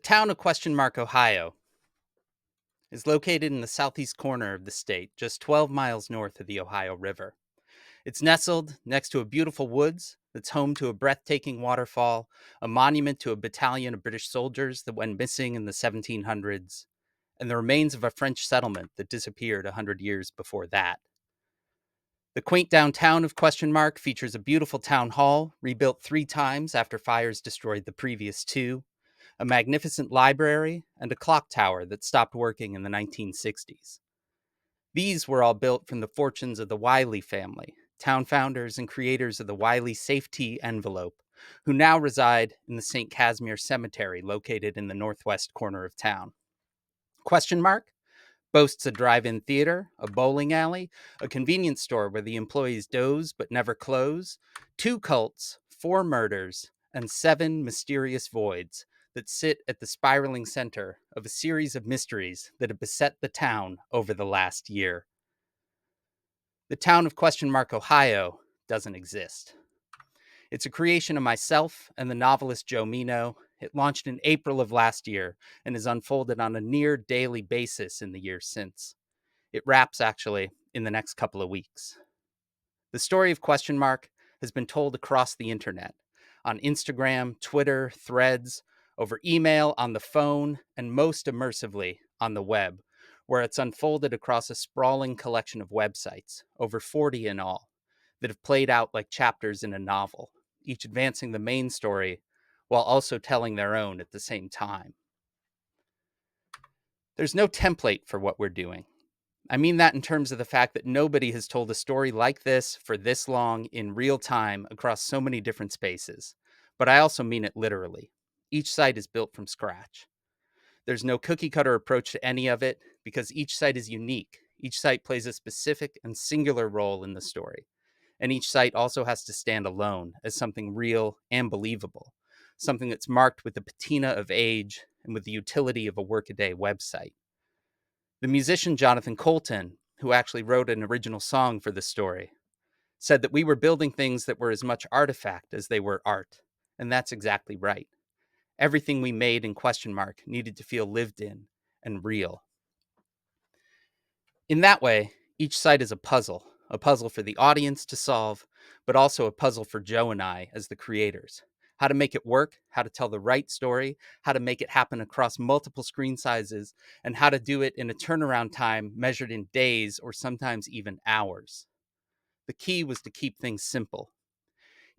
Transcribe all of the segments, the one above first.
Town of Question Mark, Ohio, is located in the southeast corner of the state, just 12 miles north of the Ohio River. It's nestled next to a beautiful woods that's home to a breathtaking waterfall, a monument to a battalion of British soldiers that went missing in the 1700s, and the remains of a French settlement that disappeared 100 years before that. The quaint downtown of Question Mark features a beautiful town hall, rebuilt 3 times after fires destroyed the previous two, a magnificent library, and a clock tower that stopped working in the 1960s. These were all built from the fortunes of the Wiley family, town founders and creators of the Wiley Safety Envelope, who now reside in the St. Casimir Cemetery located in the northwest corner of town. Question Mark boasts a drive-in theater, a bowling alley, a convenience store where the employees doze but never close, 2 cults, 4 murders, and 7 mysterious voids that sit at the spiraling center of a series of mysteries that have beset the town over the last year. The town of Question Mark, Ohio doesn't exist. It's a creation of myself and the novelist Joe Mino. It launched in April of last year and has unfolded on a near daily basis in the years since. It wraps, actually, in the next couple of weeks. The story of Question Mark has been told across the internet, on Instagram, Twitter, Threads, over email, on the phone, and most immersively on the web, where it's unfolded across a sprawling collection of websites, over 40 in all, that have played out like chapters in a novel, each advancing the main story while also telling their own at the same time. There's no template for what we're doing. I mean that in terms of the fact that nobody has told a story like this for this long in real time across so many different spaces. But I also mean it literally. Each site is built from scratch. There's no cookie cutter approach to any of it because each site is unique. Each site plays a specific and singular role in the story. And each site also has to stand alone as something real and believable, something that's marked with the patina of age and with the utility of a workaday website. The musician Jonathan Colton, who actually wrote an original song for the story, said that we were building things that were as much artifact as they were art. And that's exactly right. Everything we made in Question Mark needed to feel lived in and real. In that way, each site is a puzzle for the audience to solve, but also a puzzle for Joe and I as the creators. How to make it work, how to tell the right story, how to make it happen across multiple screen sizes, and how to do it in a turnaround time measured in days or sometimes even hours. The key was to keep things simple.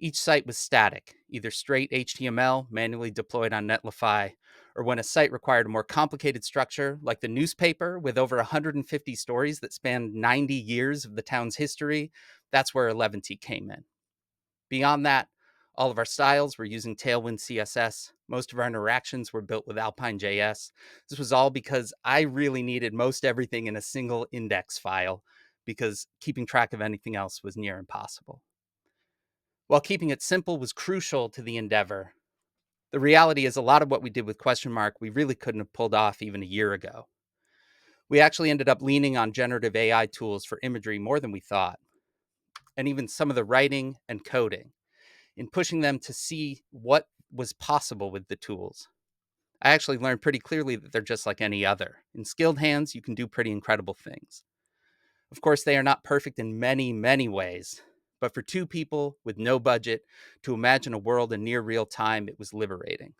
Each site was static, either straight HTML manually deployed on Netlify, or when a site required a more complicated structure, like the newspaper with over 150 stories that spanned 90 years of the town's history, that's where Eleventy came in. Beyond that, all of our styles were using Tailwind CSS. Most of our interactions were built with Alpine JS. This was all because I really needed most everything in a single index file because keeping track of anything else was near impossible. While keeping it simple was crucial to the endeavor, the reality is a lot of what we did with Question Mark we really couldn't have pulled off even a year ago. We actually ended up leaning on generative AI tools for imagery more than we thought, and even some of the writing and coding, in pushing them to see what was possible with the tools. I actually learned pretty clearly that they're just like any other. In skilled hands, you can do pretty incredible things. Of course, they are not perfect in many, many ways, but for 2 people with no budget to imagine a world in near real time, it was liberating.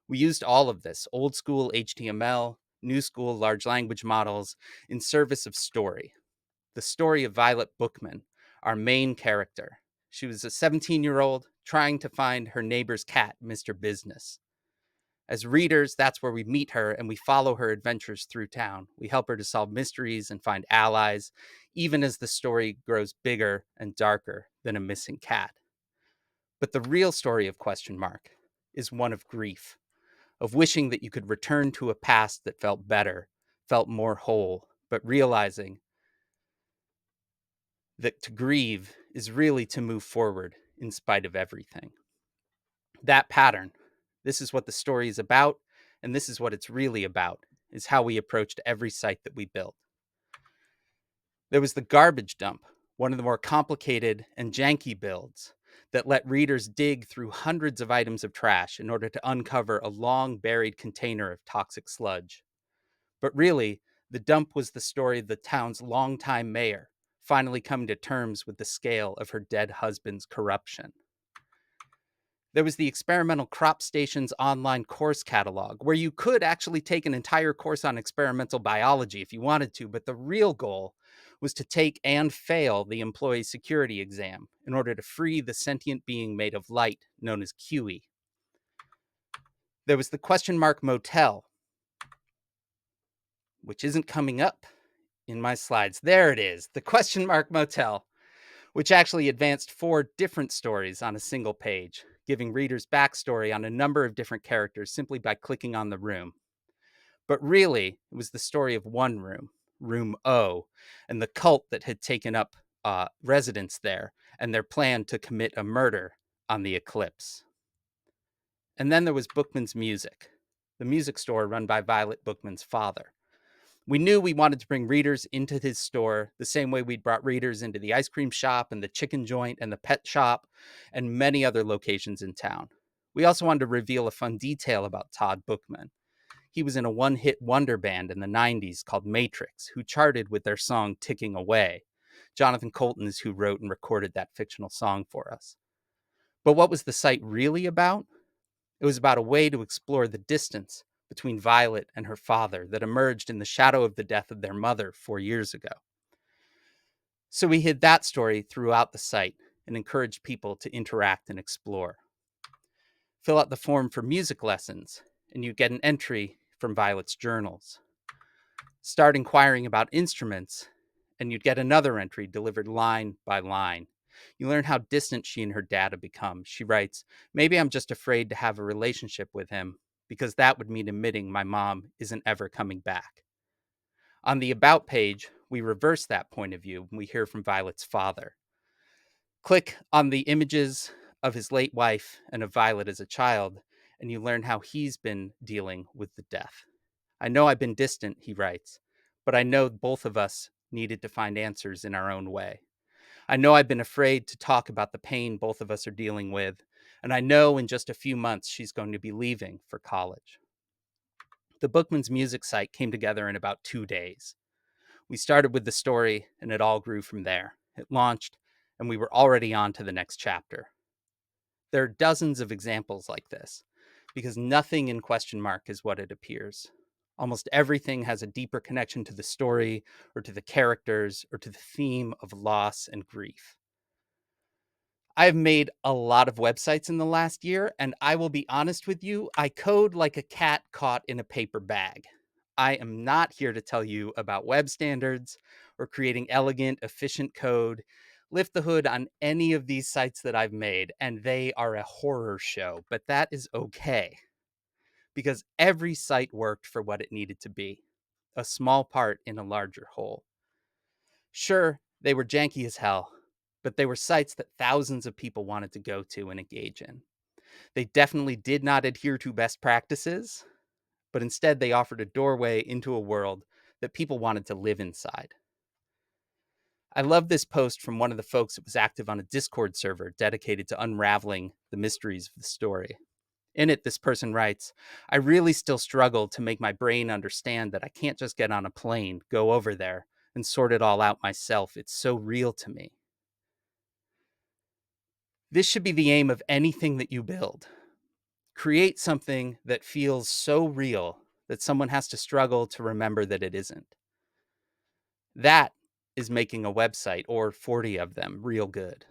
We used all of this old school HTML, new school large language models in service of story. The story of Violet Bookman, our main character. She was a 17-year-old trying to find her neighbor's cat, Mr. Business. As readers, that's where we meet her and we follow her adventures through town. We help her to solve mysteries and find allies, even as the story grows bigger and darker than a missing cat. But the real story of Question Mark is one of grief, of wishing that you could return to a past that felt better, felt more whole, but realizing that to grieve is really to move forward in spite of everything. That pattern, this is what the story is about, and this is what it's really about, is how we approached every site that we built. There was the garbage dump, one of the more complicated and janky builds that let readers dig through hundreds of items of trash in order to uncover a long buried container of toxic sludge. But really, the dump was the story of the town's longtime mayor finally coming to terms with the scale of her dead husband's corruption. There was the Experimental Crop Station's online course catalog, where you could actually take an entire course on experimental biology if you wanted to, but the real goal was to take and fail the employee security exam in order to free the sentient being made of light known as QE. There was the Question Mark Motel, which isn't coming up in my slides. There it is, the Question Mark Motel, which actually advanced 4 different stories on a single page, giving readers backstory on a number of different characters simply by clicking on the room. But really, it was the story of one room, Room O, and the cult that had taken up residence there, and their plan to commit a murder on the eclipse. And then there was Bookman's Music, the music store run by Violet Bookman's father. We knew we wanted to bring readers into his store the same way we'd brought readers into the ice cream shop and the chicken joint and the pet shop and many other locations in town. We also wanted to reveal a fun detail about Todd Bookman. He was in a one-hit wonder band in the 90s called Matrix, who charted with their song Ticking Away. Jonathan Colton is who wrote and recorded that fictional song for us. But what was the site really about? It was about a way to explore the distance between Violet and her father that emerged in the shadow of the death of their mother 4 years ago. So we hid that story throughout the site and encouraged people to interact and explore. Fill out the form for music lessons, and you get an entry from Violet's journals. Start inquiring about instruments, and you'd get another entry delivered line by line. You learn how distant she and her dad have become. She writes, "Maybe I'm just afraid to have a relationship with him because that would mean admitting my mom isn't ever coming back." On the About page, we reverse that point of view when we hear from Violet's father. Click on the images of his late wife and of Violet as a child, and you learn how he's been dealing with the death. "I know I've been distant," he writes, "but I know both of us needed to find answers in our own way. I know I've been afraid to talk about the pain both of us are dealing with, and I know in just a few months she's going to be leaving for college." The Bookman's Music site came together in about 2 days. We started with the story, and it all grew from there. It launched, and we were already on to the next chapter. There are dozens of examples like this, because nothing in Question Mark is what it appears. Almost everything has a deeper connection to the story, or to the characters, or to the theme of loss and grief. I've made a lot of websites in the last year, and I will be honest with you, I code like a cat caught in a paper bag. I am not here to tell you about web standards or creating elegant, efficient code. Lift the hood on any of these sites that I've made, and they are a horror show, but that is okay because every site worked for what it needed to be, a small part in a larger whole. Sure, they were janky as hell, but they were sites that thousands of people wanted to go to and engage in. They definitely did not adhere to best practices, but instead they offered a doorway into a world that people wanted to live inside. I love this post from one of the folks that was active on a Discord server dedicated to unraveling the mysteries of the story. In it, this person writes, "I really still struggle to make my brain understand that I can't just get on a plane, go over there, and sort it all out myself. It's so real to me." This should be the aim of anything that you build. Create something that feels so real that someone has to struggle to remember that it isn't. That is making a website, or 40 of them, real good.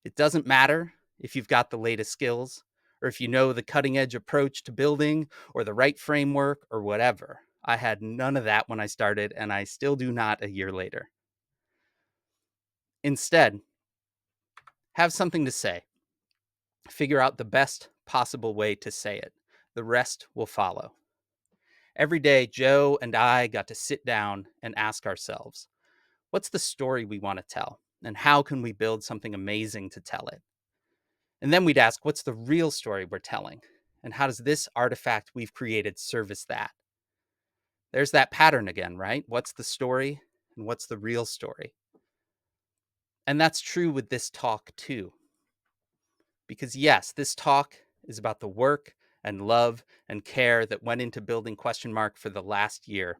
It doesn't matter if you've got the latest skills, or if you know the cutting edge approach to building, or the right framework, or whatever. I had none of that when I started, and I still do not a year later. Instead, have something to say. Figure out the best possible way to say it. The rest will follow. Every day, Joe and I got to sit down and ask ourselves, what's the story we want to tell? And how can we build something amazing to tell it? And then we'd ask, what's the real story we're telling? And how does this artifact we've created service that? There's that pattern again, right? What's the story and what's the real story? And that's true with this talk too. Because, yes, this talk is about the work and love and care that went into building question mark for the last year.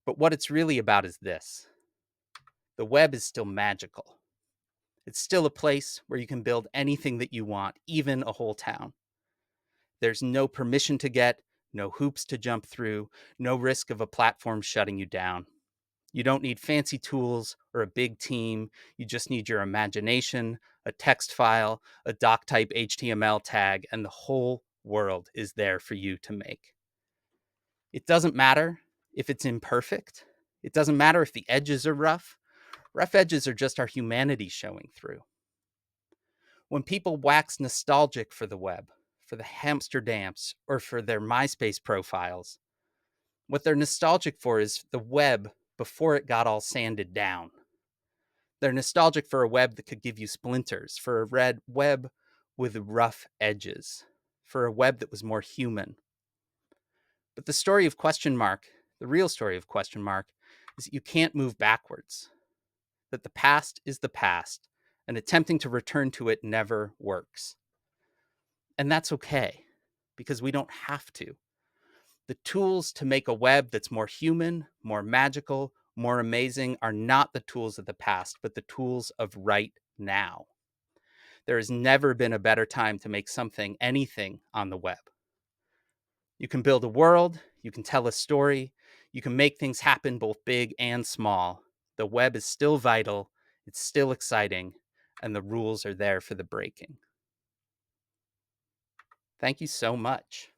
But what it's really about is this: the web is still magical. It's still a place where you can build anything that you want, even a whole town. There's no permission to get, no hoops to jump through, no risk of a platform shutting you down. You don't need fancy tools or a big team. You just need your imagination, a text file, a doc type HTML tag, and the whole world is there for you to make. It doesn't matter if it's imperfect. It doesn't matter if the edges are rough. Rough edges are just our humanity showing through. When people wax nostalgic for the web, for the hamster dance, or for their MySpace profiles, what they're nostalgic for is the web before it got all sanded down. They're nostalgic for a web that could give you splinters, for a red web with rough edges, for a web that was more human. But the story of question mark, the real story of question mark, is that you can't move backwards, that the past is the past, and attempting to return to it never works. And that's okay, because we don't have to. The tools to make a web that's more human, more magical, more amazing are not the tools of the past, but the tools of right now. There has never been a better time to make something, anything on the web. You can build a world, you can tell a story, you can make things happen both big and small. The web is still vital, it's still exciting, and the rules are there for the breaking. Thank you so much.